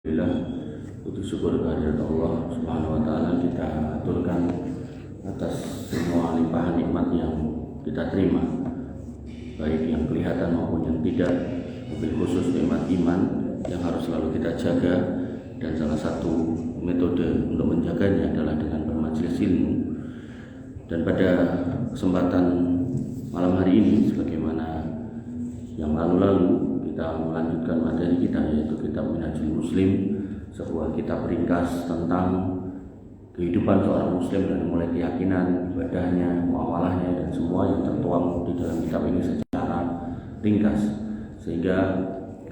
Alhamdulillah, puji syukur kehadirat Allah Subhanahu wa taala kita aturkan atas semua limpahan nikmat yang kita terima, baik yang kelihatan maupun yang tidak, mobil khusus nikmat iman yang harus selalu kita jaga, dan salah satu metode untuk menjaganya adalah dengan bermajelis ilmu. Dan pada kesempatan malam hari ini, sebagaimana yang lalu-lalu, kita melanjutkan materi kita, yaitu kitab Minhajul Muslim, sebuah kitab ringkas tentang kehidupan seorang muslim dari mulai keyakinan, ibadahnya, muamalahnya, dan semua yang tertuang di dalam kitab ini secara ringkas, sehingga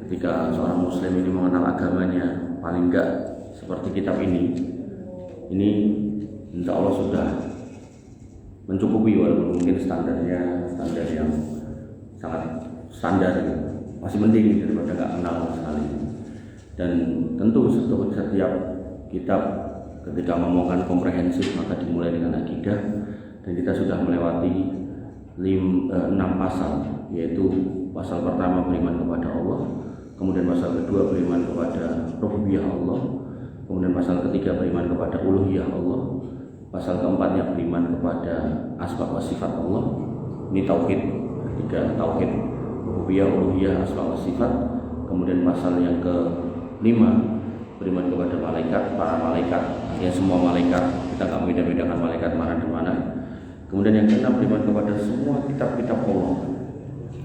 ketika seorang muslim ini mengenal agamanya, paling enggak seperti kitab ini insya Allah sudah mencukupi, walaupun mungkin standarnya standar yang sangat standar, masih mending daripada nggak kenal sekali. Dan tentu setiap kitab ketika ngomongkan komprehensif maka dimulai dengan akidah, dan kita sudah melewati 6 pasal, yaitu pasal pertama beriman kepada Allah, kemudian pasal kedua beriman kepada rububiyah Allah, kemudian pasal ketiga beriman kepada uluhiyah Allah, pasal keempatnya beriman kepada asma wa sifat Allah. Ini tauhid, ketiga tauhid rububiyah, uluhiyah, asma wa sifat. Kemudian pasal yang ke-5 beriman kepada malaikat, para malaikat, ya semua malaikat, kita nggak beda-bedakan malaikat mana dan mana. Kemudian yang ke-6 beriman kepada semua kitab-kitab Allah.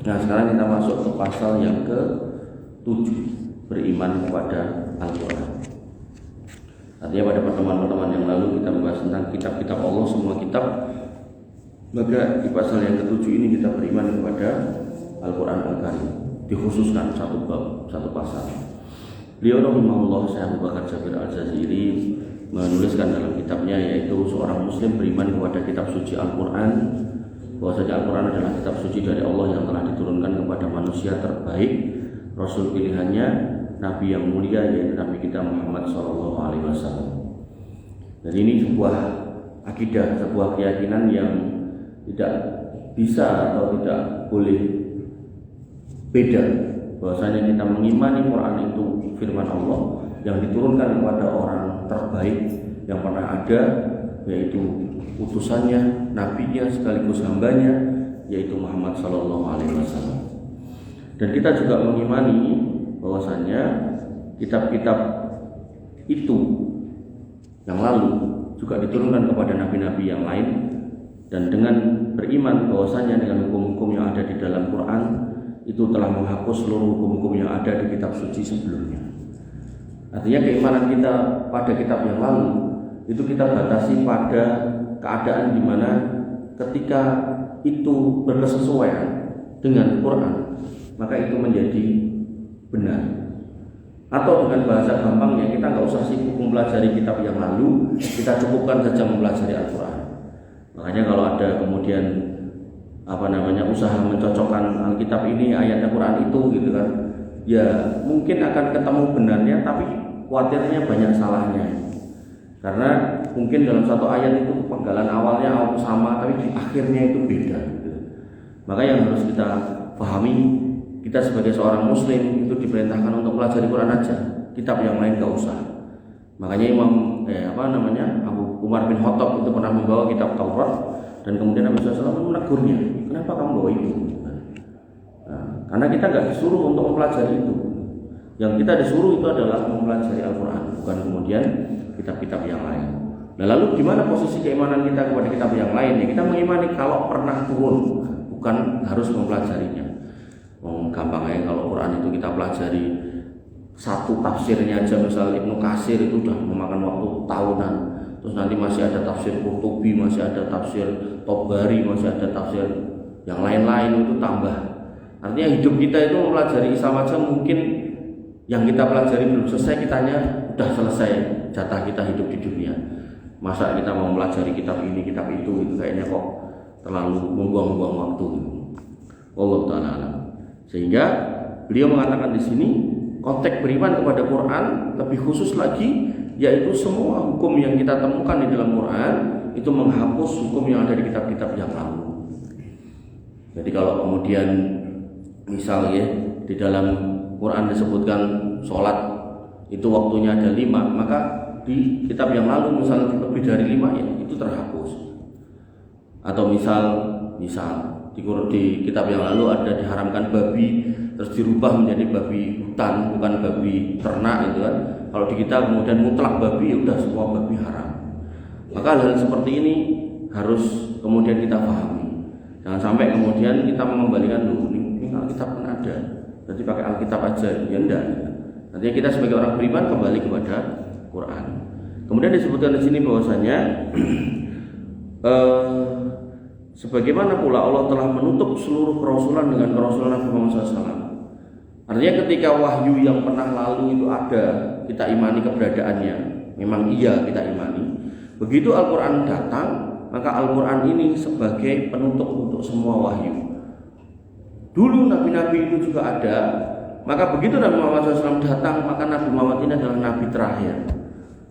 Nah, sekarang kita masuk ke pasal yang ke-7, beriman kepada Al-Quran. Artinya pada pertemuan-pertemuan yang lalu kita membahas tentang kitab-kitab Allah, semua kitab. Maka di pasal yang ke-7 ini kita beriman kepada Al-Quran Al-Karim, dikhususkan satu bab, satu pasal. Beliau rahimahullah, Syekh Abu Bakar Jabir Al-Jaziri, menuliskan dalam kitabnya, yaitu seorang muslim beriman kepada kitab suci Al-Quran, bahwasanya Al-Quran adalah kitab suci dari Allah yang telah diturunkan kepada manusia terbaik, Rasul pilihannya, Nabi yang mulia, yaitu Nabi kita Muhammad SAW. Dan ini sebuah akidah, sebuah keyakinan yang tidak bisa atau tidak boleh beda, bahwasanya kita mengimani Quran itu firman Allah yang diturunkan kepada orang terbaik yang pernah ada, yaitu utusannya, nabinya sekaligus hambanya, yaitu Muhammad SAW. Dan kita juga mengimani bahwasanya kitab-kitab itu yang lalu juga diturunkan kepada nabi-nabi yang lain, dan dengan beriman bahwasanya dengan hukum-hukum yang ada di dalam Quran itu telah menghapus seluruh hukum-hukum yang ada di kitab suci sebelumnya. Artinya keimanan kita pada kitab yang lalu itu kita batasi pada keadaan di mana ketika itu berkesesuaian dengan Quran, maka itu menjadi benar. Atau dengan bahasa gampangnya, kita nggak usah sibuk mempelajari kitab yang lalu, kita cukupkan saja mempelajari Al-Quran. Makanya kalau ada kemudian usaha mencocokkan Alkitab ini ayat Al-Quran itu gitu kan, ya mungkin akan ketemu benarnya, tapi khawatirnya banyak salahnya, karena mungkin dalam satu ayat itu penggalan awalnya sama, tapi di akhirnya itu beda gitu. Maka yang harus kita pahami, kita sebagai seorang muslim itu diperintahkan untuk pelajari Quran aja, kitab yang lain gak usah. Makanya Abu Umar bin Khattab itu pernah membawa kitab Taurat, dan kemudian Nabi SAW menegurnya, kenapa kamu bawa itu? Karena kita nggak disuruh untuk mempelajari itu. Yang kita disuruh itu adalah mempelajari Al-Quran, bukan kemudian kitab-kitab yang lain. Nah, lalu di mana posisi keimanan kita kepada kitab yang lain? Ya, kita mengimani kalau pernah turun, bukan harus mempelajarinya. Gampang aja kalau Quran itu kita pelajari satu tafsirnya aja, misal Ibnu Katsir itu sudah memakan waktu tahunan. Terus nanti masih ada tafsir Qurtubi, masih ada tafsir Tobari, masih ada tafsir yang lain-lain, itu tambah. Artinya hidup kita itu mempelajari Islam aja mungkin yang kita pelajari belum selesai, kitanya udah selesai jatah kita hidup di dunia. Masa kita mau mempelajari kitab ini, kitab itu kayaknya kok terlalu membuang-buang waktu. Allah Ta'ala alam. Sehingga beliau mengatakan di sini konteks beriman kepada Quran lebih khusus lagi, yaitu semua hukum yang kita temukan di dalam Quran itu menghapus hukum yang ada di kitab-kitab yang lalu. Jadi kalau kemudian misalnya di dalam Quran disebutkan sholat itu waktunya ada 5, maka di kitab yang lalu misalnya lebih dari 5 ya itu terhapus. Atau misal di kitab yang lalu ada diharamkan babi, terus dirubah menjadi babi hutan, bukan babi ternak gitu kan. Kalau di kita kemudian mutlak babi, ya udah semua babi haram. Maka hal seperti ini harus kemudian kita pahami. Jangan sampai kemudian kita mengembalikan dulu ini Alkitab kan ada, berarti pakai Alkitab aja, ya enggak. Nantinya kita sebagai orang beriman kembali kepada Quran. Kemudian disebutkan di sini bahwasanya sebagaimana pula Allah telah menutup seluruh kerasulan dengan kerasulan Nabi Muhammad SAW. Artinya ketika wahyu yang pernah lalu itu ada, kita imani keberadaannya, memang iya kita imani. Begitu Al-Quran datang, maka Al-Quran ini sebagai penutup untuk semua wahyu. Dulu nabi-nabi itu juga ada, maka begitu Nabi Muhammad SAW datang, maka Nabi Muhammad ini adalah nabi terakhir,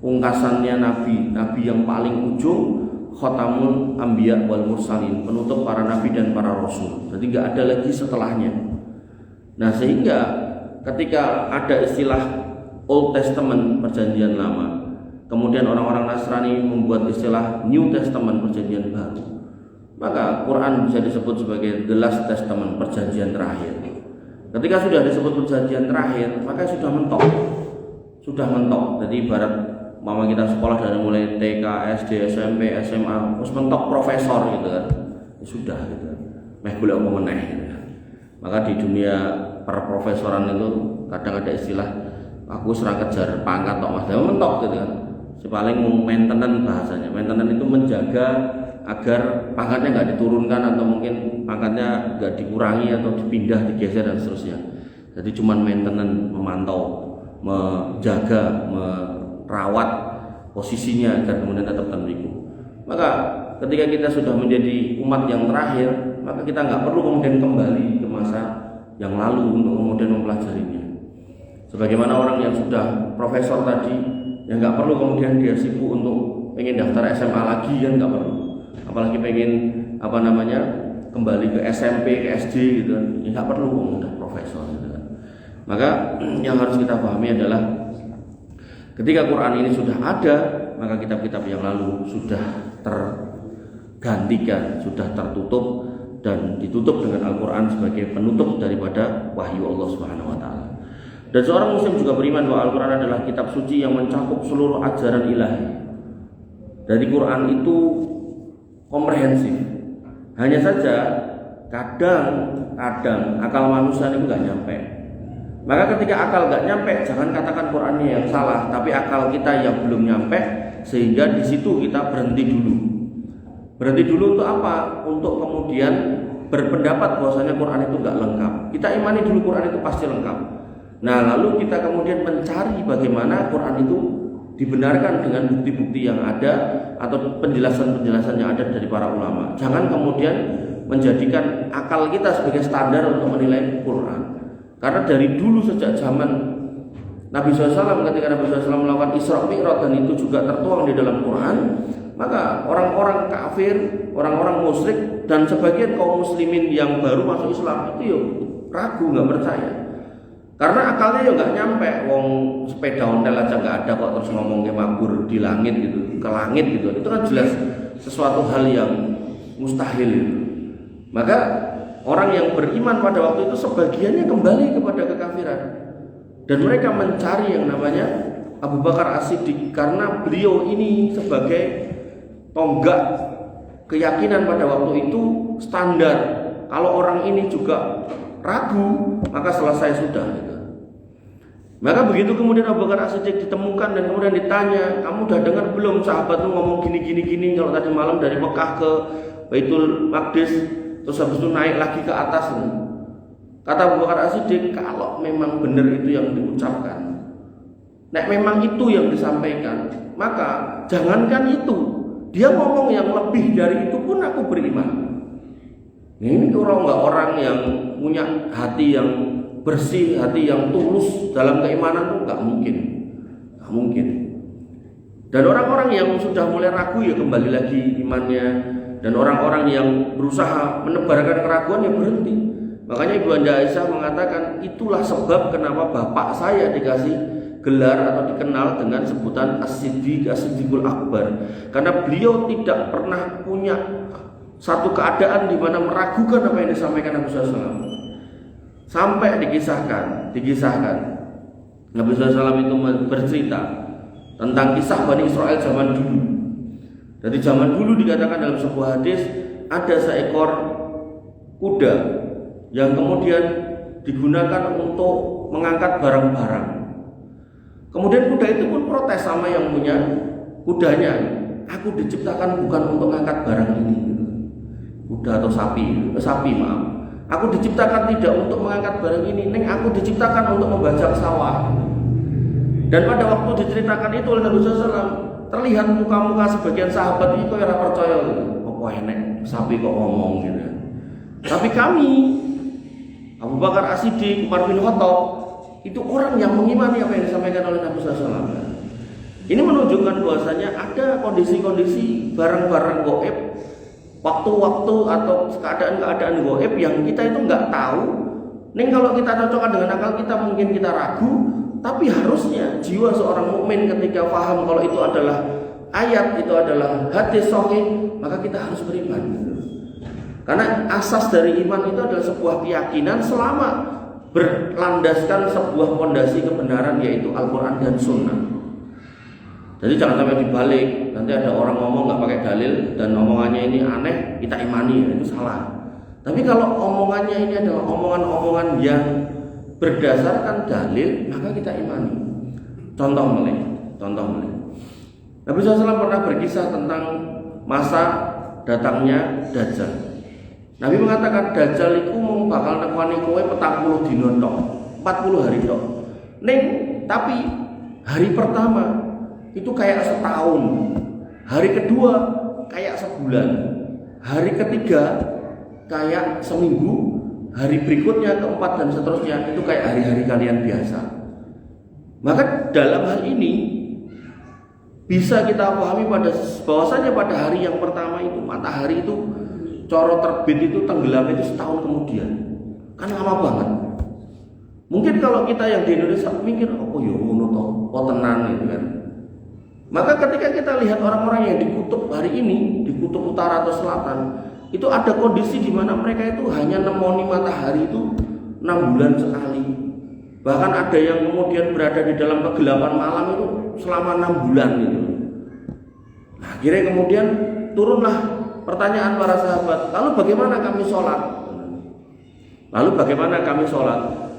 pungkasannya nabi yang paling ujung, Khatamul Anbiya wal Mursalin, penutup para nabi dan para rasul. Jadi nggak ada lagi setelahnya. Nah sehingga ketika ada istilah Old Testament perjanjian lama, kemudian orang-orang Nasrani membuat istilah New Testament perjanjian baru, maka Quran bisa disebut sebagai The Last Testament perjanjian terakhir. Ketika sudah disebut perjanjian terakhir, maka sudah mentok. Jadi ibarat mama kita sekolah dari mulai TK, SD, SMP, SMA, terus mentok profesor gitu kan, ya sudah gitu. Meh boleh apa meneh gitu. Maka di dunia perprofesoran itu kadang ada istilah aku serang kejar pangkat tok Mas, mentok gitu kan. Paling maintenance bahasanya. Maintenance itu menjaga agar pangkatnya nggak diturunkan atau mungkin pangkatnya nggak dikurangi atau dipindah, digeser dan seterusnya. Jadi cuman maintenance, memantau, menjaga, merawat posisinya agar kemudian tetap terliku. Maka ketika kita sudah menjadi umat yang terakhir, maka kita nggak perlu kemudian kembali ke masa yang lalu untuk kemudian mempelajarinya. Sebagaimana orang yang sudah profesor tadi, yang nggak perlu kemudian dia sibuk untuk pengen daftar SMA lagi, kan nggak perlu. Apalagi pengen kembali ke SMP, ke SD gitu kan, ya nggak perlu udah profesor gitu kan. Maka yang harus kita pahami adalah ketika Quran ini sudah ada, maka kitab-kitab yang lalu sudah tergantikan, sudah tertutup dan ditutup dengan Al-Quran sebagai penutup daripada wahyu Allah Subhanahu wa taala. Dan seorang muslim juga beriman bahwa Al-Quran adalah kitab suci yang mencakup seluruh ajaran ilahi. Dari Quran itu komprehensif. Hanya saja kadang akal manusia itu nggak nyampe. Maka ketika akal nggak nyampe, jangan katakan Qurannya yang salah, tapi akal kita yang belum nyampe, sehingga di situ kita berhenti dulu. Berhenti dulu untuk apa? Untuk kemudian berpendapat bahwasanya Quran itu nggak lengkap. Kita imani dulu Quran itu pasti lengkap. Nah, lalu kita kemudian mencari bagaimana Quran itu dibenarkan dengan bukti-bukti yang ada atau penjelasan-penjelasan yang ada dari para ulama. Jangan kemudian menjadikan akal kita sebagai standar untuk menilai Quran. Karena dari dulu sejak zaman Nabi SAW, ketika Nabi SAW melakukan Isra Mi'raj dan itu juga tertuang di dalam Quran, maka orang-orang kafir, orang-orang musyrik dan sebagian kaum muslimin yang baru masuk Islam itu ragu, nggak percaya. Karena akalnya nggak nyampe, wong sepeda ontel aja nggak ada kok terus ngomong kayak mabur di langit gitu, ke langit gitu. Itu kan jelas sesuatu hal yang mustahil gitu. Maka orang yang beriman pada waktu itu sebagiannya kembali kepada kekafiran dan mereka mencari yang namanya Abu Bakar As-Siddiq karena beliau ini sebagai tonggak keyakinan pada waktu itu standar. Kalau orang ini juga ragu, maka selesai sudah gitu. Maka begitu kemudian Abu Bakar As-Siddiq ditemukan dan kemudian ditanya, kamu udah dengar belum sahabatmu ngomong gini kalau tadi malam dari Mekah ke Baitul Maqdis, terus habis itu naik lagi ke atas. Kata Abu Bakar As-Siddiq, kalau memang benar itu yang diucapkan, nek memang itu yang disampaikan, maka jangankan itu, dia ngomong yang lebih dari itu pun aku beriman. Ini orang yang punya hati yang bersih, hati yang tulus dalam keimanan itu nggak mungkin. Dan orang-orang yang sudah mulai ragu ya kembali lagi imannya, dan orang-orang yang berusaha menebarkan keraguan ya berhenti. Makanya Ibu Anda Aisyah mengatakan itulah sebab kenapa bapak saya dikasih gelar atau dikenal dengan sebutan As-Siddiq, As-Siddiqul Akbar, karena beliau tidak pernah punya satu keadaan di mana meragukan apa yang disampaikan Nabi SAW. Sampai dikisahkan Nabi SAW itu bercerita tentang kisah Bani Israel zaman dulu. Dari zaman dulu dikatakan dalam sebuah hadis, ada seekor kuda yang kemudian digunakan untuk mengangkat barang-barang. Kemudian kuda itu pun protes sama yang punya kudanya, aku diciptakan bukan untuk mengangkat barang ini. Kuda atau sapi maaf. Aku diciptakan tidak untuk mengangkat barang ini, neng aku diciptakan untuk membajak sawah. Dan pada waktu diceritakan itu oleh Nabi SAW, terlihat muka-muka sebagian sahabat itu yang percaya gitu. Apa enek sapi kok ngomong gitu. Tapi kami, Abu Bakar As-Siddiq, Umar bin Khattab, itu orang yang mengimani apa yang disampaikan oleh Nabi SAW. Ini menunjukkan bahwasanya ada kondisi-kondisi barang-barang gaib, waktu-waktu atau keadaan-keadaan gaib yang kita itu nggak tahu. Nih kalau kita cocokkan dengan akal kita mungkin kita ragu, tapi harusnya jiwa seorang mukmin ketika paham kalau itu adalah ayat, itu adalah hadis sahih, maka kita harus beriman. Karena asas dari iman itu adalah sebuah keyakinan selama berlandaskan sebuah fondasi kebenaran, yaitu Al-Quran dan Sunnah. Jadi jangan sampai dibalik, nanti ada orang ngomong nggak pakai dalil dan omongannya ini aneh, kita imani, itu salah. Tapi kalau omongannya ini adalah omongan-omongan yang berdasarkan dalil, maka kita imani. Contoh mulai. Nabi SAW pernah berkisah tentang masa datangnya Dajjal. Nabi mengatakan Dajjal itu bakal nekani kowe 40 dina tok, 40 hari tok. Tapi hari pertama itu kayak setahun, hari kedua kayak sebulan, hari ketiga kayak seminggu, hari berikutnya keempat dan seterusnya itu kayak hari-hari kalian biasa. Maka dalam hal ini bisa kita pahami bahwasanya pada hari yang pertama itu matahari itu coro terbit itu tenggelam itu setahun kemudian, kan lama banget. Mungkin kalau kita yang di Indonesia mikir oh yo ngono to, oh tenan gitu kan. Maka ketika kita lihat orang-orang yang di kutub hari ini, di kutub utara atau selatan, itu ada kondisi di mana mereka itu hanya nemoni matahari itu 6 bulan sekali. Bahkan ada yang kemudian berada di dalam kegelapan malam itu selama 6 bulan gitu. Nah, akhirnya kemudian turunlah pertanyaan para sahabat, lalu bagaimana kami sholat?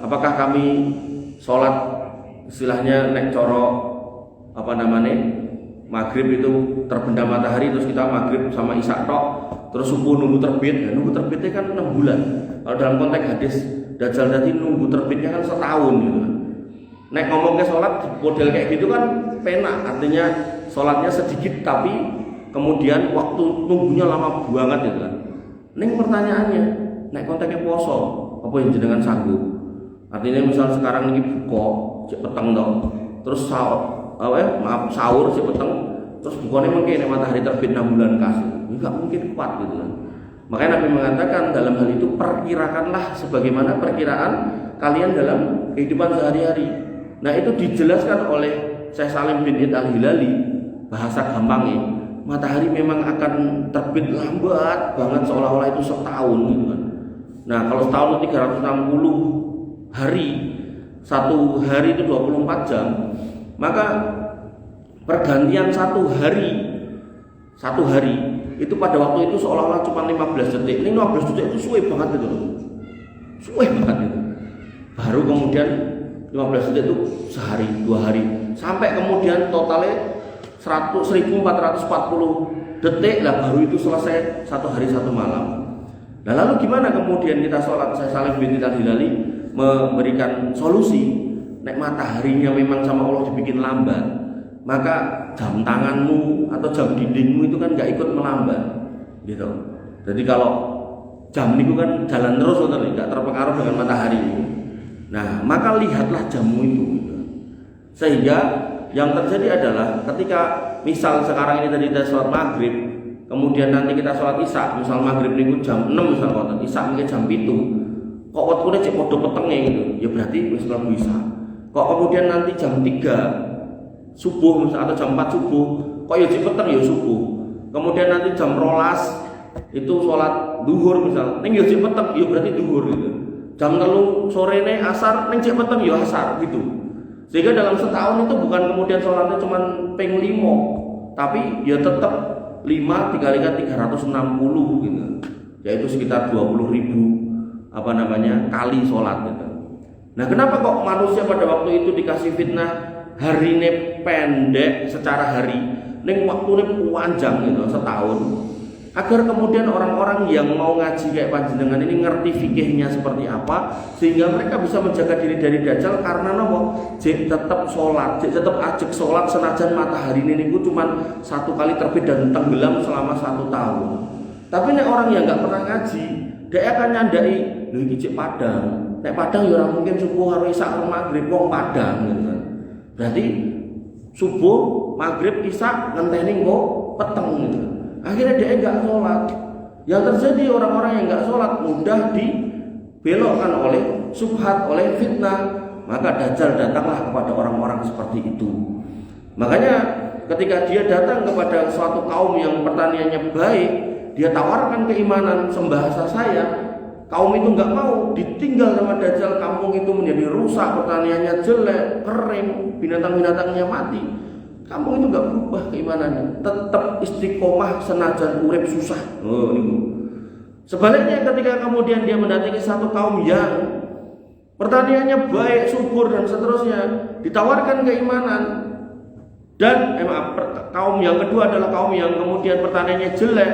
Apakah kami sholat istilahnya nek coro maghrib itu terbenam matahari terus kita maghrib sama isya tok, terus subuh nunggu terbit. Nunggu terbitnya kan 6 bulan. Kalau dalam konteks hadis Dajjal tadi nunggu terbitnya kan setahun gitu. Nek ngomong ke sholat model kayak gitu kan penak, artinya sholatnya sedikit tapi kemudian waktu tunggunya lama banget gitu kan. Ning pertanyaannya, nek konteksnya poso, apa yang jenengan sanggup? Artinya misal sekarang ini buka, cek peteng dong, terus sahur cek peteng, terus bukanya mungkin matahari terbit 6 bulan kasih, nggak mungkin kuat gitu kan. Makanya Nabi mengatakan dalam hal itu perkirakanlah sebagaimana perkiraan kalian dalam kehidupan sehari-hari. Nah itu dijelaskan oleh Syekh Salim bin Id Al-Hilali, bahasa gampangnya matahari memang akan terbit lambat banget seolah-olah itu setahun gitu kan. Nah kalau setahun itu 360 hari, satu hari itu 24 jam, maka pergantian satu hari itu pada waktu itu seolah-olah cuma 15 detik. Ini 15 detik itu suwe banget gitu. Baru kemudian 15 detik itu sehari, 2 hari, sampai kemudian totalnya 1440 detik lah baru itu selesai 1 hari 1 malam. Nah lalu gimana kemudian kita sholat? Saya Salim bin Al-Hilali memberikan solusi. Nek mataharinya memang sama Allah dibikin lambat, maka jam tanganmu atau jam dindingmu itu kan gak ikut melambat gitu. Jadi kalau jam itu kan jalan terus gak terpengaruh dengan matahari. Nah maka lihatlah jammu itu gitu. Sehingga yang terjadi adalah ketika misal sekarang ini tadi kita sholat maghrib, kemudian nanti kita sholat isya, misal maghrib itu jam 6 misal isya mungkin jam 7, kok waktunya cek podo petengnya gitu, ya berarti misal isya. Kok kemudian nanti jam 3 subuh atau jam 4 subuh kok ya peteng ya subuh. Kemudian nanti jam 12 itu sholat duhur misal, ning ya peteng ya berarti duhur gitu. Jam 3 sore nih asar, ning peteng ya asar gitu. Sehingga dalam setahun itu bukan kemudian sholatnya cuma ping 5, tapi ya tetap 5 dikalikan 360 gitu. Yaitu sekitar 20.000 kali sholat gitu. Nah, kenapa kok manusia pada waktu itu dikasih fitnah hari ini pendek secara hari, ning waktunya panjang gitu setahun, agar kemudian orang-orang yang mau ngaji kayak panjenengan ini ngerti fikihnya seperti apa, sehingga mereka bisa menjaga diri dari dajjal. Karena nopo jek tetap sholat, jek tetap ajek sholat senajan matahari ini niku cuma 1 kali terbit dan tenggelam selama 1 tahun. Tapi nek orang yang nggak pernah ngaji, dia akan nyandai lho iki cek padang. Nek padang ya ora mungkin subuh karo isya karo maghrib wong padang gitu kan. Berarti subuh, maghrib, isya ngenteni kok peteng gitu. Akhirnya dia enggak sholat. Yang terjadi orang-orang yang enggak sholat mudah dibelokkan oleh subhat, oleh fitnah. Maka dajjal datanglah kepada orang-orang seperti itu. Makanya ketika dia datang kepada suatu kaum yang pertaniannya baik, dia tawarkan keimanan, sembahasa saya. Kaum itu enggak mau, ditinggal sama dajjal, kampung itu menjadi rusak, pertaniannya jelek, kering, binatang-binatangnya mati. Kampung itu enggak berubah keimanannya, tetap istiqomah senajan urip susah. Oh, ini. Sebaliknya ketika kemudian dia mendatangi satu kaum yang pertaniannya baik, subur dan seterusnya, ditawarkan keimanan. Dan kaum yang kedua adalah kaum yang kemudian pertaniannya jelek,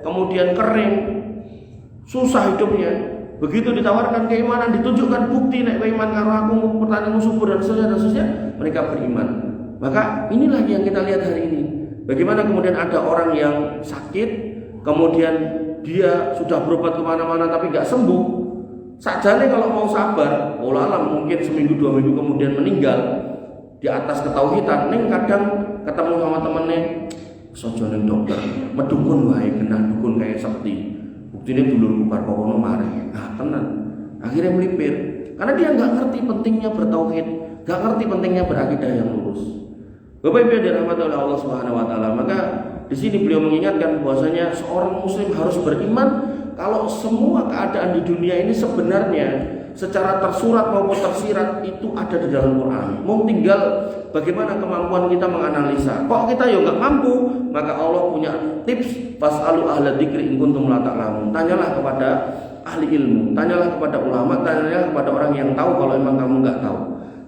kemudian kering, susah hidupnya. Begitu ditawarkan keimanan, ditunjukkan bukti nek iman karo aku pertanianmu subur dan seterusnya, mereka beriman. Maka inilah yang kita lihat hari ini. Bagaimana kemudian ada orang yang sakit, kemudian dia sudah berobat kemana-mana tapi nggak sembuh. Sajane kalau mau sabar, alam mungkin seminggu 2 minggu kemudian meninggal di atas ketauhidan. Ning kadang ketemu sama temennya, sojo ning dokter, medukun wae kena dukun kayak seperti. Buktine dulur bubar kono mari. Ah tenan. Akhirnya melipir karena dia nggak ngerti pentingnya bertauhid, nggak ngerti pentingnya berakidah yang lurus. Bapak Ibu yang dirahmati oleh Allah Subhanahu wa taala, maka di sini beliau mengingatkan bahwasanya seorang muslim harus beriman kalau semua keadaan di dunia ini sebenarnya secara tersurat maupun tersirat itu ada di dalam Quran. Mau tinggal bagaimana kemampuan kita menganalisa. Kok kita ya nggak mampu, maka Allah punya tips, fasalu ahla dzikri in kuntum la ta'lamun. Tanyalah kepada ahli ilmu, tanyalah kepada ulama, tanyalah kepada orang yang tahu kalau memang kamu nggak tahu.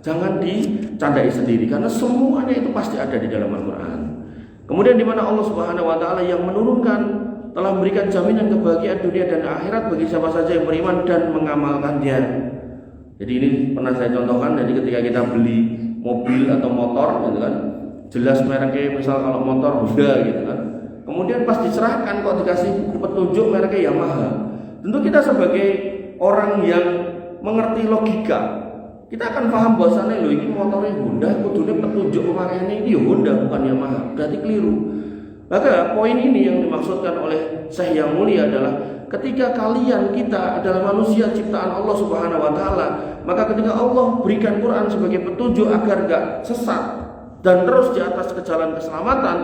Jangan dicandai sendiri karena semuanya itu pasti ada di dalam Al-Quran. Kemudian di mana Allah Subhanahu wa taala yang menurunkan telah memberikan jaminan kebahagiaan dunia dan akhirat bagi siapa saja yang beriman dan mengamalkannya. Jadi ini pernah saya contohkan, jadi ketika kita beli mobil atau motor gitu kan, jelas mereknya, misal kalau motor Honda gitu kan. Kemudian pas diserahkan kok dikasih petunjuk mereknya Yamaha. Tentu kita sebagai orang yang mengerti logika, kita akan paham bahwasannya loh ini motornya Honda, kudune petunjuk pemakaiannya ini Honda bukan Yamaha, berarti keliru. Maka poin ini yang dimaksudkan oleh Syekh yang mulia adalah ketika kita adalah manusia ciptaan Allah Subhanahu wa taala, maka ketika Allah berikan Quran sebagai petunjuk agar gak sesat dan terus di atas ke jalan keselamatan,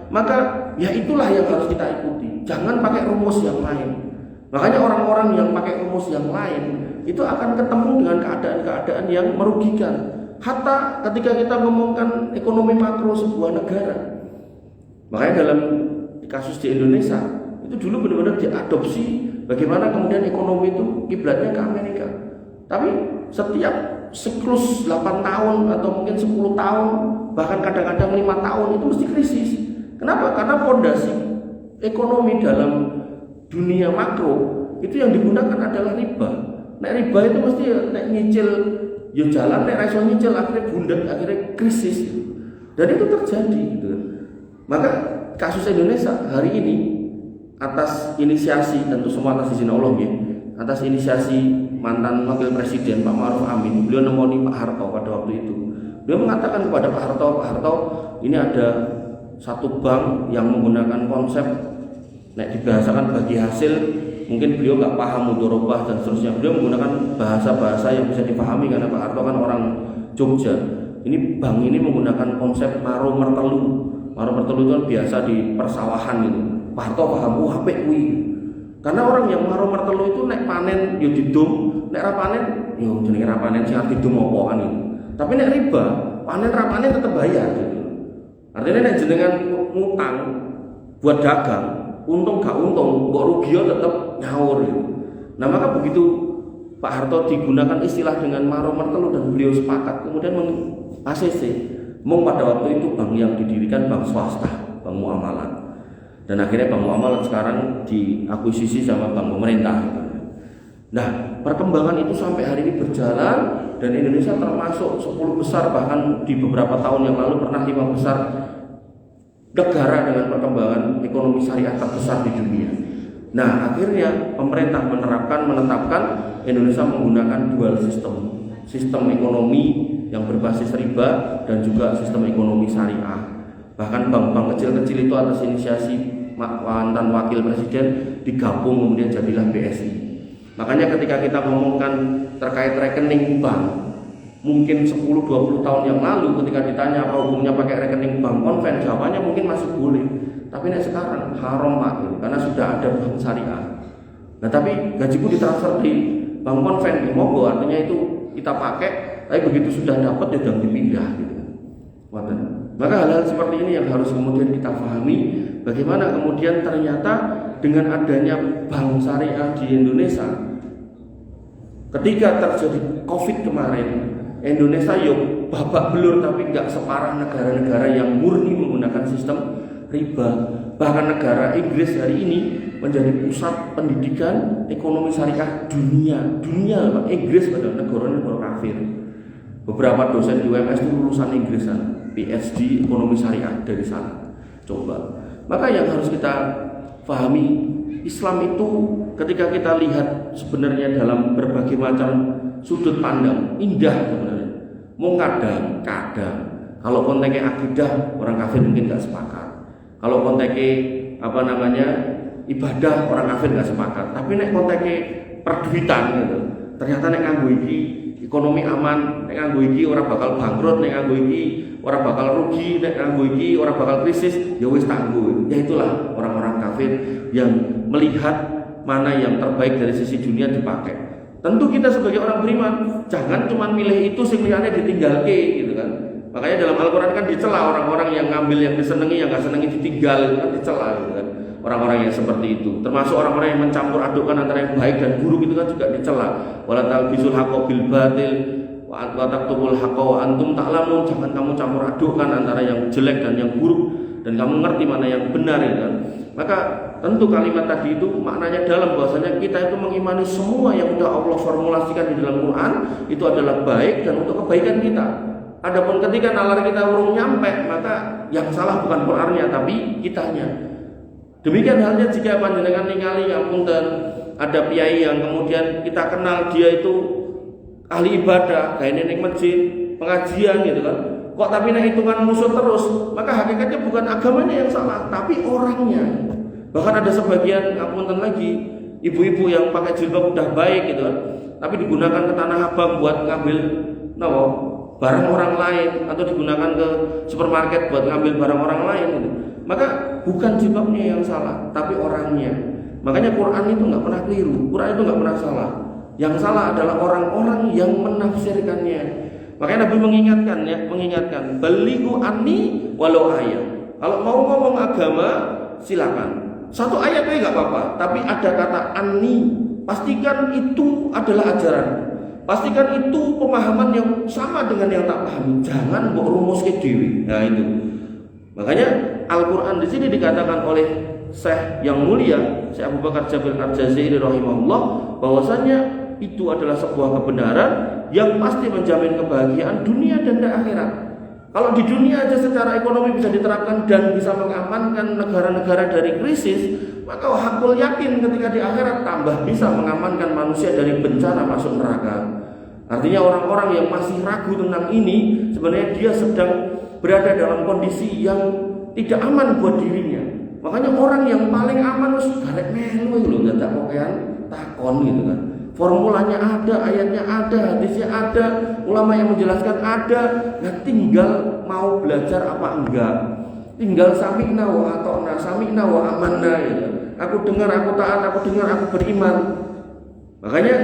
maka ya itulah yang harus kita ikuti. Jangan pakai rumus yang lain. Makanya orang-orang yang pakai rumus yang lain itu akan ketemu dengan keadaan-keadaan yang merugikan. Hatta ketika kita ngomongkan ekonomi makro sebuah negara. Makanya dalam kasus di Indonesia itu dulu benar-benar diadopsi bagaimana kemudian ekonomi itu kiblatnya ke Amerika. Tapi setiap siklus 8 tahun atau mungkin 10 tahun bahkan kadang-kadang 5 tahun itu mesti krisis. Kenapa? Karena fondasi ekonomi dalam dunia makro itu yang digunakan adalah riba. Nek riba itu mesti nek nyicil yo jalan, nek ra iso nyicil akhirnya bundet, akhirnya krisis. Dan itu terjadi gitu. Maka kasus Indonesia hari ini atas inisiasi, tentu semua atas izin Allah ya, atas inisiasi mantan wakil presiden Pak Ma'ruf Amin, beliau nemoni Pak Harto pada waktu itu. Beliau mengatakan kepada Pak Harto, ini ada satu bank yang menggunakan konsep nek dibahasakan bagi hasil, mungkin beliau nggak paham mudorobah dan seterusnya. Beliau menggunakan bahasa-bahasa yang bisa dipahami karena Pak Harto kan orang Jogja. Ini bank ini menggunakan konsep maro mertelu. Maro mertelu itu kan biasa di persawahan gitu. Pak Harto paham, apik kuwi. Karena orang yang maro mertelu itu nek panen yo didum, nek ra panen yo jenenge ra panen sing didum apa kan itu. Tapi nek riba, panen ra panen tetep bayar gitu. Artinya nek jenengan ngutang buat dagang, untung gak untung, kok rugi tetep nyaur gitu. Nah, maka begitu Pak Harto digunakan istilah dengan maro mertelu dan beliau sepakat, kemudian ACC pada waktu itu bank yang didirikan bank swasta, bank muamalat. Dan akhirnya bank muamalat sekarang diakuisisi sama bank pemerintah. Nah, perkembangan itu sampai hari ini berjalan dan Indonesia termasuk 10 besar, bahkan di beberapa tahun yang lalu pernah 5 besar negara dengan perkembangan ekonomi syariah terbesar di dunia. Nah, akhirnya pemerintah menetapkan Indonesia menggunakan dual sistem ekonomi yang berbasis riba dan juga sistem ekonomi syariah. Bahkan bank-bank kecil-kecil itu atas inisiasi mantan wakil presiden digabung kemudian jadilah BSI. Makanya ketika kita ngomongkan terkait rekening bank, mungkin 10-20 tahun yang lalu ketika ditanya apa hukumnya pakai rekening bank konven, jawabannya mungkin masih boleh. Tapi sekarang haram Pak, karena sudah ada bank syariah. Nah, tapi gajiku ditransfer di bank konven di Mogo, artinya itu kita pakai, tapi begitu sudah dapat ya jangan dipindah gitu. Maka hal-hal seperti ini yang harus kemudian kita pahami, bagaimana kemudian ternyata dengan adanya bank syariah di Indonesia, ketika terjadi Covid kemarin, Indonesia yuk babak belur, tapi nggak separah negara-negara yang murni menggunakan sistem riba. Bahkan negara Inggris hari ini menjadi pusat pendidikan ekonomi syariah dunia. Inggris pada negara-negara kafir. Beberapa dosen di UMS itu lulusan Inggrisan, PhD ekonomi syariah dari sana. Coba. Maka yang harus kita pahami, Islam itu ketika kita lihat sebenarnya dalam berbagai macam sudut pandang indah sebenarnya. Mau kadang kalau konteksnya akidah orang kafir mungkin nggak sepakat. Kalau konteksnya ibadah orang kafir nggak sepakat. Tapi nek konteksnya perduitan gitu, ternyata nek nganggo iki ekonomi aman, nek nganggo iki orang bakal bangkrut, nek nganggo iki orang bakal rugi, nek nganggo iki orang bakal krisis, ya wis tangguh. Ya itulah orang-orang kafir yang melihat mana yang terbaik dari sisi dunia dipakai. Tentu kita sebagai orang beriman jangan cuma milih itu sing liyane ditinggalke gitu kan. Makanya dalam Al-Qur'an kan dicela orang-orang yang ngambil yang disenangi, yang enggak senangi ditinggal, itu kan dicela gitu kan. Orang-orang yang seperti itu, termasuk orang-orang yang mencampur adukkan antara yang baik dan buruk, itu kan juga dicela. Wala talbisul haqqo bil batil wa taqtumul haqqo wa antum ta'lamun. Jangan kamu campur adukkan antara yang jelek dan yang buruk, dan kamu ngerti mana yang benar ya kan. Maka tentu kalimat tadi itu maknanya dalam, bahwasanya kita itu mengimani semua yang sudah Allah formulasikan di dalam Quran itu adalah baik dan untuk kebaikan kita. Adapun ketika nalar kita belum nyampe, maka yang salah bukan Qurannya tapi kitanya. Demikian halnya jika panjenengan ningali ngapunten ada kiai yang kemudian kita kenal dia itu ahli ibadah, kayak ning masjid, pengajian gitu kan. Kok tapi nek hitungan musuh terus, maka hakikatnya bukan agamanya yang salah, tapi orangnya. Bahkan ada sebagian ngapunten lagi, ibu-ibu yang pakai jilbab udah baik gitu kan, tapi digunakan ke Tanah Abang buat ngambil barang orang lain, atau digunakan ke supermarket buat ngambil barang orang lain gitu. Maka bukan jilbabnya yang salah, tapi orangnya. Makanya Quran itu nggak pernah keliru, Quran itu nggak pernah salah. Yang salah adalah orang-orang yang menafsirkannya. Makanya Nabi mengingatkan, balighu anni walau ayat. Kalau mau ngomong agama silakan. Satu ayat itu nggak apa-apa, tapi ada kata anni, pastikan itu adalah ajaran. Pastikan itu pemahaman yang sama dengan yang tak pahami. Jangan mbok rumuske dhewe. Nah itu. Makanya Al-Qur'an di sini dikatakan oleh Syekh yang mulia, Syekh Abu Bakar Jabil Al-Jazairi rahimahullah, bahwasanya itu adalah sebuah kebenaran yang pasti menjamin kebahagiaan dunia dan akhirat. Kalau di dunia aja secara ekonomi bisa diterapkan dan bisa mengamankan negara-negara dari krisis, maka hakul yakin ketika di akhirat tambah bisa mengamankan manusia dari bencana masuk neraka. Artinya orang-orang yang masih ragu tentang ini, sebenarnya dia sedang berada dalam kondisi yang tidak aman buat dirinya. Makanya orang yang paling aman harus garek melu lho, dadak pokean takon gitu kan. formulanya ada, ayatnya ada, hadisnya ada, ulama yang menjelaskan ada. Nah, tinggal mau belajar apa enggak. Tinggal sami'na wa ata'na, sami'na wa amanna gitu. Aku dengar, aku taat, aku dengar, aku beriman. Makanya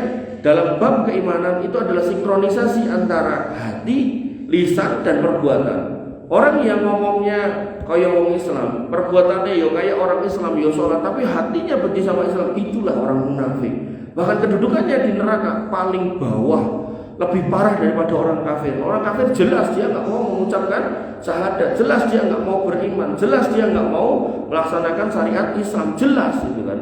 dalam bab keimanan itu adalah sinkronisasi antara hati, lisan dan perbuatan. Orang yang ngomongnya kayak orang Islam, perbuatannya ya kayak orang Islam, ya sholat, tapi hatinya benci sama Islam, itulah orang munafik. Bahkan kedudukannya di neraka paling bawah, lebih parah daripada orang kafir. Orang kafir jelas dia nggak mau mengucapkan syahadat, jelas dia nggak mau beriman, jelas dia nggak mau melaksanakan syariat Islam, jelas gitu kan.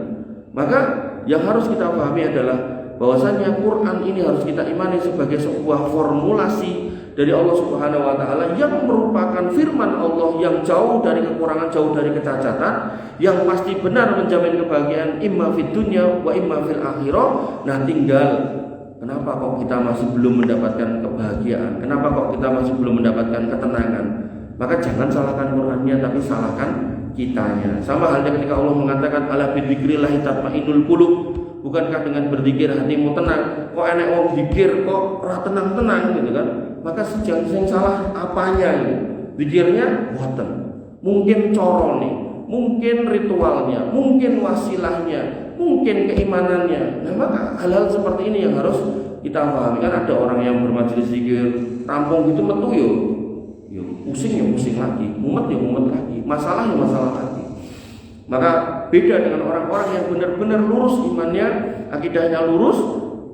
Maka yang harus kita pahami adalah bahwasanya Quran ini harus kita imani sebagai sebuah formulasi dari Allah Subhanahu wa taala yang merupakan firman Allah yang jauh dari kekurangan, jauh dari kecacatan, yang pasti benar menjamin kebahagiaan imma fid dunya wa imma fil akhirah. Nah, tinggal kenapa kok kita masih belum mendapatkan kebahagiaan? Kenapa kok kita masih belum mendapatkan ketenangan? Maka jangan salahkan Qurannya, tapi salahkan kitanya. Sama halnya ketika Allah mengatakan ala bidzikrillah tatmainnul qulub. Bukankah dengan berzikir hatimu tenang? Kok enek wong zikir kok ora tenang-tenang gitu kan? Maka sing salah apanya ini? Zikirnya boten. Mungkin corone, mungkin ritualnya, mungkin wasilahnya, mungkin keimanannya. Nah, maka hal-hal seperti ini yang harus kita pahami. Kan ada orang yang bermajelis zikir rampung gitu metu yo pusing ya pusing lagi, mumet ya mumet lagi, masalah ya masalah lagi. Maka beda dengan orang-orang yang benar-benar lurus imannya, akidahnya lurus,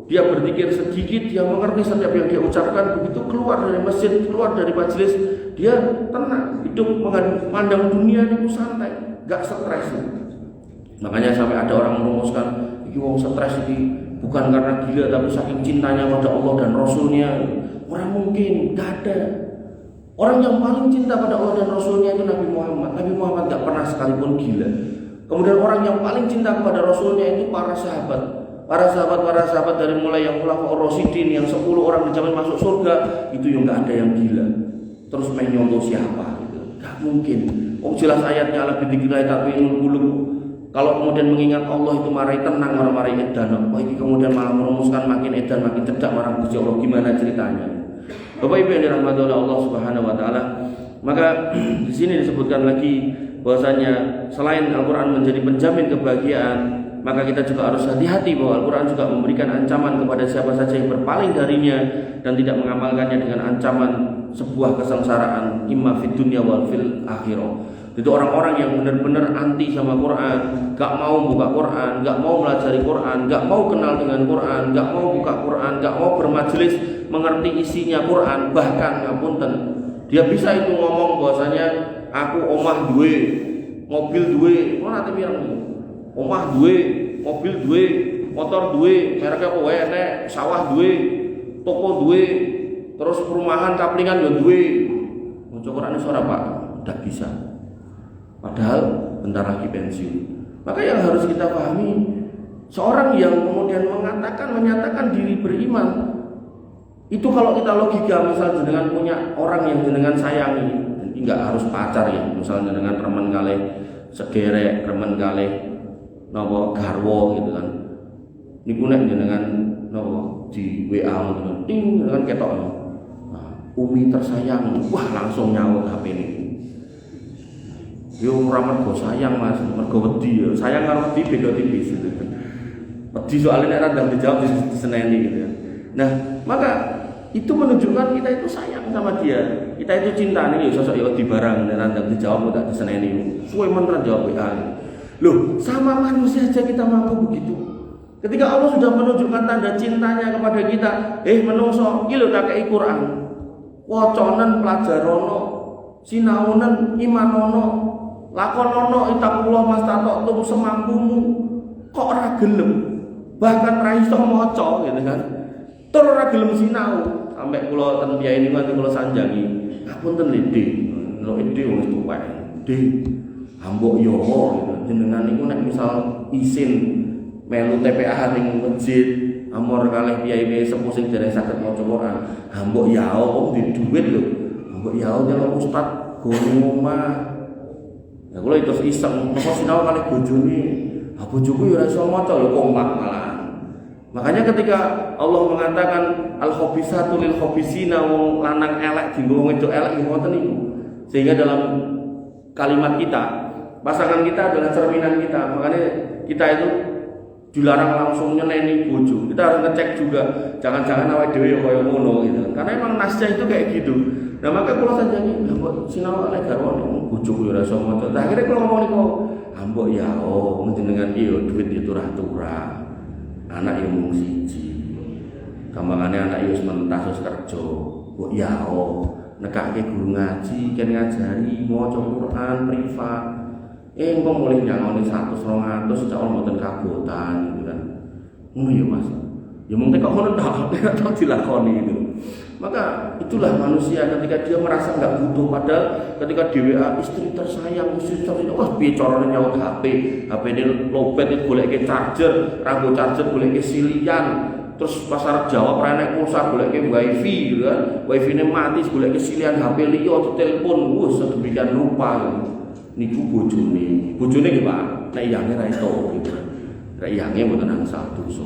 dia berzikir sedikit, dia mengerti setiap yang dia ucapkan, begitu keluar dari masjid, keluar dari majelis, dia tenang, hidup memandang dunia itu santai, gak stres. Makanya sampai ada orang merumuskan, ini wong stres ini bukan karena gila, tapi saking cintanya pada Allah dan Rasulnya. Orang mungkin, gak ada. Orang yang paling cinta pada Allah dan Rasulnya itu Nabi Muhammad. Nabi Muhammad gak pernah sekalipun gila. Kemudian orang yang paling cinta kepada Rasulnya itu para sahabat. Para sahabat dari mulai yang Khulafaur Rasyidin, yang 10 orang dijamin masuk surga, itu yang gak ada yang gila. Terus main nyontoh siapa gitu. Gak mungkin. Oh, jelas ayatnya ala bidzikrillah tatmainnul qulub. Kalau kemudian mengingat Allah itu marai tenang, marai edan. Oh, ini kemudian malah merumuskan makin edan, makin cedak marang Gusti Allah. Gimana ceritanya? Bapak Ibu yang dirahmati oleh Allah Subhanahu wa taala, maka di sini disebutkan lagi bahwasanya selain Al-Qur'an menjadi penjamin kebahagiaan, maka kita juga harus hati-hati bahwa Al-Qur'an juga memberikan ancaman kepada siapa saja yang berpaling darinya dan tidak mengamalkannya dengan ancaman sebuah kesengsaraan imma fid dunya wal fil akhirah. Itu orang-orang yang benar-benar anti sama Quran, gak mau buka Quran, gak mau melajari Quran, gak mau kenal dengan Quran, gak mau buka Quran, gak mau bermajelis mengerti isinya Quran. Bahkan ngapunten, dia bisa itu ngomong bahwasanya aku omah duwe, mobil duwe, ora nate pirang. Omah duwe, mobil duwe, motor duwe, mereknya apa wae enek, sawah duwe, toko duwe, terus perumahan kaplingan yo duwe. Maca Quran iso ora, Pak? Ndak bisa. Padahal bentar lagi pensiun. Maka yang harus kita pahami, seorang yang kemudian menyatakan diri beriman, itu kalau kita logika, misalnya dengan punya orang yang jenengan sayangi, enggak harus pacar ya, misalnya dengan remen kalih segerek, remen kalih napa garwa gitu kan. Niku nek jenengan napa di WA ngoten, ting dengan ketok. Nah, Umi tersayang, wah langsung nyaut HP ini. Yo ora mergo sayang Mas, mergo wedi ya. Sayang karo wedi beda tipis gitu. Wedi soalnya nek ora dijawab diseneni gitu ya. Nah, maka itu menunjukkan kita itu sayang sama dia. Kita itu cinta nih, sosok ya wedi barang nek ora dijawab tak diseneni. Suwe men ra jawab WA. Loh, sama manusia aja kita mampu begitu. Ketika Allah sudah menunjukkan tanda cintanya kepada kita, menungso iki lho tak kei Quran. Wacanan pelajarono, sinaunan imanono, lakonono itakullah mastata'tum semampumu, kok ora gelem, bahkan ra iso maca gitu kan. Tur ora gelem sinau, sampai kula ten piyai niku nganti kula sanjangi. Ngapunten Dik, lho Dik wis tuwek. Dik, ambok yo gitu. Jenengan niku nek misal isin melu TPA ning masjid, amor kalih piyai sepuh sing dereng saged maca Quran, ambok yao di duit lho. Ambok yao nyelok ustaz go omah. Ya kula terus iseng, mosok sinau kalih bojone. Ha bojoku ya ora iso maca lho kompak malah. Makanya ketika Allah mengatakan al-khabisatu lil khabisina, wong lanang elek dienggo wong wedok elek ngoten niku. Sehingga dalam kalimat kita, pasangan kita adalah cerminan kita. Makanya kita itu dilarang langsung nyeneni bojo. Kita harus ngecek juga, jangan-jangan awake dhewe koyo ngono gitu. Karena emang nasnya itu kayak gitu. Nah, maka kula sanjani, mbok sinau nek garwane bojo yo ora iso maca. Nah, akhire kula ngomong niku, mbok ya wong jenengan iki yo duit yo turah-turah. Anak yo mung siji. Kambangane anak yo mentas wis kerja. Mbok ya nekake guru ngaji, ken ngajari maca Quran privat. Engko mulih nyangoni 100 200 cak mboten kabotan gitu kan. Ngono ya Mas. Ya mung kok ngono tok, nek dilakoni itu. Maka itulah manusia ketika dia merasa enggak butuh, padahal ketika di WA istri tersayang, istri tersayang, wah piye carane nyaut HP ini lopet itu goleke charger, rambut charger goleke silian. Terus pasar Jawa pranek pulsa goleke wifi gitu kan. Wifi-ne mati goleke silian HP liya telepon, wis sedemikian rupa gitu. Niku bojone nggih Pak, nek iyange ra iso gitu. Nek iyange mboten angsal dosa.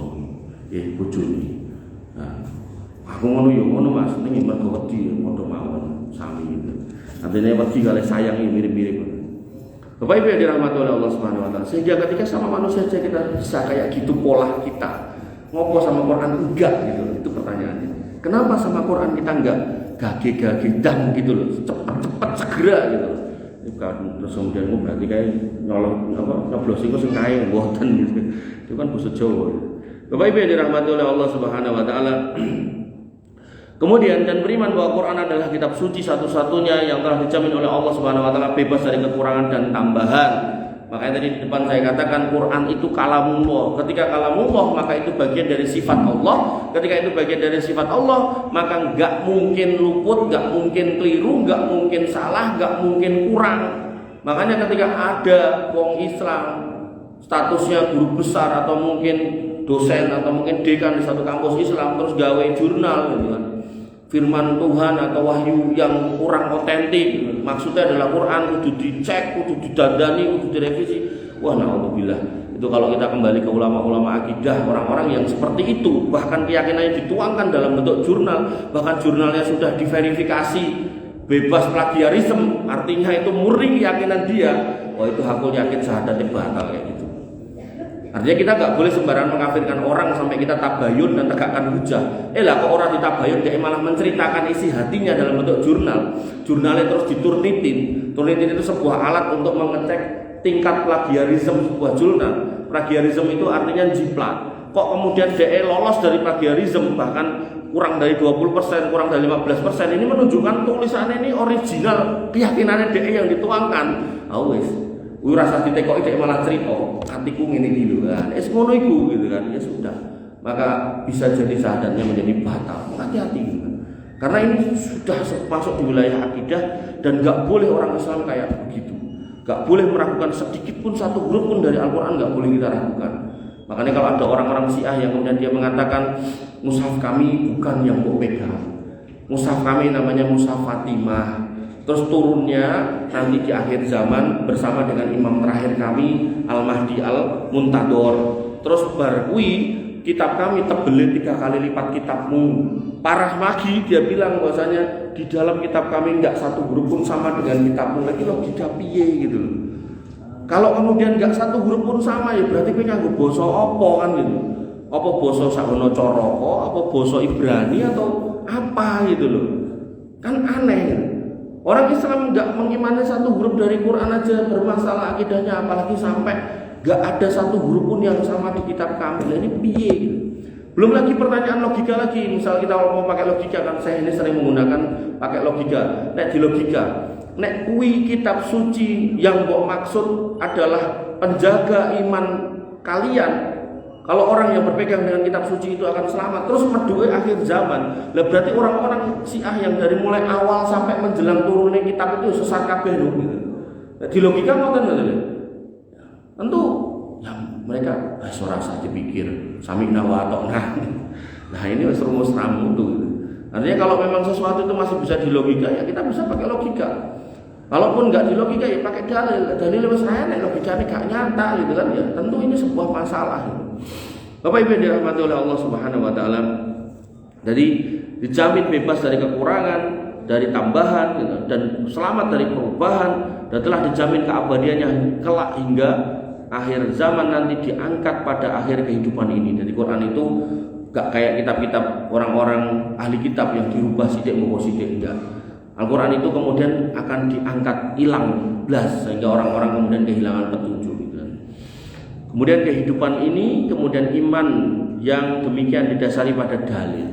Nggih bojone. Nah, aku ngono ya ngono Mas, ning mergo wedi padha mawon sami gitu. Artinya wedi kali sayang iki mirip-mirip. Bapak Ibu yang dirahmati oleh Allah Subhanahu wa taala. Sehingga ketika sama manusia saja kita bisa kayak gitu pola kita. Ngopo sama Quran enggak gitu. Itu pertanyaannya. Kenapa sama Quran kita enggak gage-gage dang gitu loh. Cepat-cepat segera gitu. Bukan terus kemudian berarti kayak nyolong nyoblos iku sing kae mboten gitu. Itu kan basa Jawa. Bapak Ibu yang dirahmati oleh Allah Subhanahu wa taala. Kemudian dan beriman bahwa Quran adalah kitab suci satu-satunya yang telah dijamin oleh Allah Subhanahu wa taala bebas dari kekurangan dan tambahan. Makanya tadi di depan saya katakan Quran itu kalamullah. Ketika kalamullah maka itu bagian dari sifat Allah. Ketika itu bagian dari sifat Allah, maka enggak mungkin luput, enggak mungkin keliru, enggak mungkin salah, enggak mungkin kurang. Makanya ketika ada wong Islam statusnya guru besar atau mungkin dosen atau mungkin dekan di satu kampus Islam terus gawe jurnal gitu kan. Firman Tuhan atau wahyu yang kurang otentik, maksudnya adalah Quran kudu dicek, kudu didandani, kudu direvisi. Wah, naudzubillah. Itu kalau kita kembali ke ulama-ulama akidah, orang-orang yang seperti itu, bahkan keyakinannya dituangkan dalam bentuk jurnal, bahkan jurnalnya sudah diverifikasi bebas plagiarisme, artinya itu murni keyakinan dia. Wah, itu hakul yakin syahadatnya batal kayak gitu. Artinya kita nggak boleh sembarangan mengkafirkan orang sampai kita tabayun dan tegakkan hujah. Lah kok orang ditabayun dia malah menceritakan isi hatinya dalam bentuk jurnal. Jurnalnya terus diturnitin. Turnitin itu sebuah alat untuk mengecek tingkat plagiarisme sebuah jurnal. Plagiarisme itu artinya jiplak. Kok kemudian dia lolos dari plagiarisme bahkan kurang dari 20%, kurang dari 15%, ini menunjukkan tulisannya ini original, keyakinannya dia yang dituangkan. Wis. Wih rasa ditekoki dhek malah cerita, atiku ngene iki lho kan. Ngono iku gitu kan. Ya sudah. Maka bisa jadi syahadatnya menjadi batal. Hati-hati gitu kan. Karena ini sudah masuk di wilayah akidah dan enggak boleh orang Islam kayak begitu. Enggak boleh meragukan sedikit pun satu huruf pun dari Al-Qur'an, enggak boleh kita ragukan. Makanya kalau ada orang-orang Syiah yang kemudian dia mengatakan mushaf kami bukan yang kau pegang. Mushaf kami namanya mushaf Fatimah. Terus turunnya nanti di akhir zaman bersama dengan imam terakhir kami Al-Mahdi Al-Muntador. Terus barui kitab kami tebelin 3 kali lipat kitabmu. Parah lagi dia bilang bahwasanya di dalam kitab kami enggak satu huruf pun sama dengan kitabmu. Lagi logika piye gitu. Kalau kemudian enggak satu huruf pun sama ya berarti kowe nganggo basa apa kan gitu. Apa basa Sahono Caraka, apa basa Ibrani atau apa gitu loh. Kan aneh gitu. Orang Islam nggak mengimani satu huruf dari Quran aja bermasalah akidahnya, apalagi sampai nggak ada satu huruf pun yang sama di kitab kami. Nah, ini piye gitu. Belum lagi pertanyaan logika lagi. Misal kita mau pakai logika kan, saya ini sering menggunakan pakai logika. Nek di logika, nek kui kitab suci yang mbok maksud adalah penjaga iman kalian. Kalau orang yang berpegang dengan kitab suci itu akan selamat, terus medue akhir zaman. Lah berarti orang-orang Syiah yang dari mulai awal sampai menjelang turunnya kitab itu sesat kabeh lho gitu. Nah, di logika ngoten lho. Tentu ya mereka ora usah dipikir, sami wa ta'na. Nah, ini wis rumus ramutu gitu. Artinya kalau memang sesuatu itu masih bisa di logika, ya kita bisa pakai logika. Kalaupun nggak di logika ya pakai dalil. Dalil wis enek, logikane gak nyata gitu kan ya. Tentu ini sebuah masalah gitu. Bapak Ibu yang dirahmati oleh Allah Subhanahu wa taala, jadi dijamin bebas dari kekurangan, dari tambahan gitu, dan selamat dari perubahan, dan telah dijamin keabadiannya kelak hingga akhir zaman nanti, diangkat pada akhir kehidupan ini. Jadi Quran itu gak kayak kitab-kitab orang-orang ahli kitab yang dirubah sidik mau sidik, enggak. Al-Quran itu kemudian akan diangkat, hilang blas, sehingga orang-orang kemudian kehilangan petunjuk gitu. Kemudian kehidupan ini, kemudian iman yang demikian didasari pada dalil.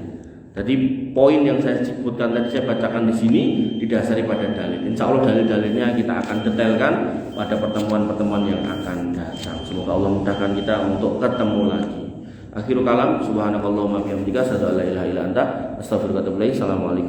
Jadi poin yang saya sebutkan tadi, saya bacakan di sini, didasari pada dalil. Insya Allah dalil-dalilnya kita akan detailkan pada pertemuan-pertemuan yang akan datang. Semoga Allah mudahkan kita untuk ketemu lagi. Akhirul kalam, subhanakallahumma bihamdika, asyhadu an la ilaha illa anta, astaghfiruka wa atubu ilaik. Assalamualaikum.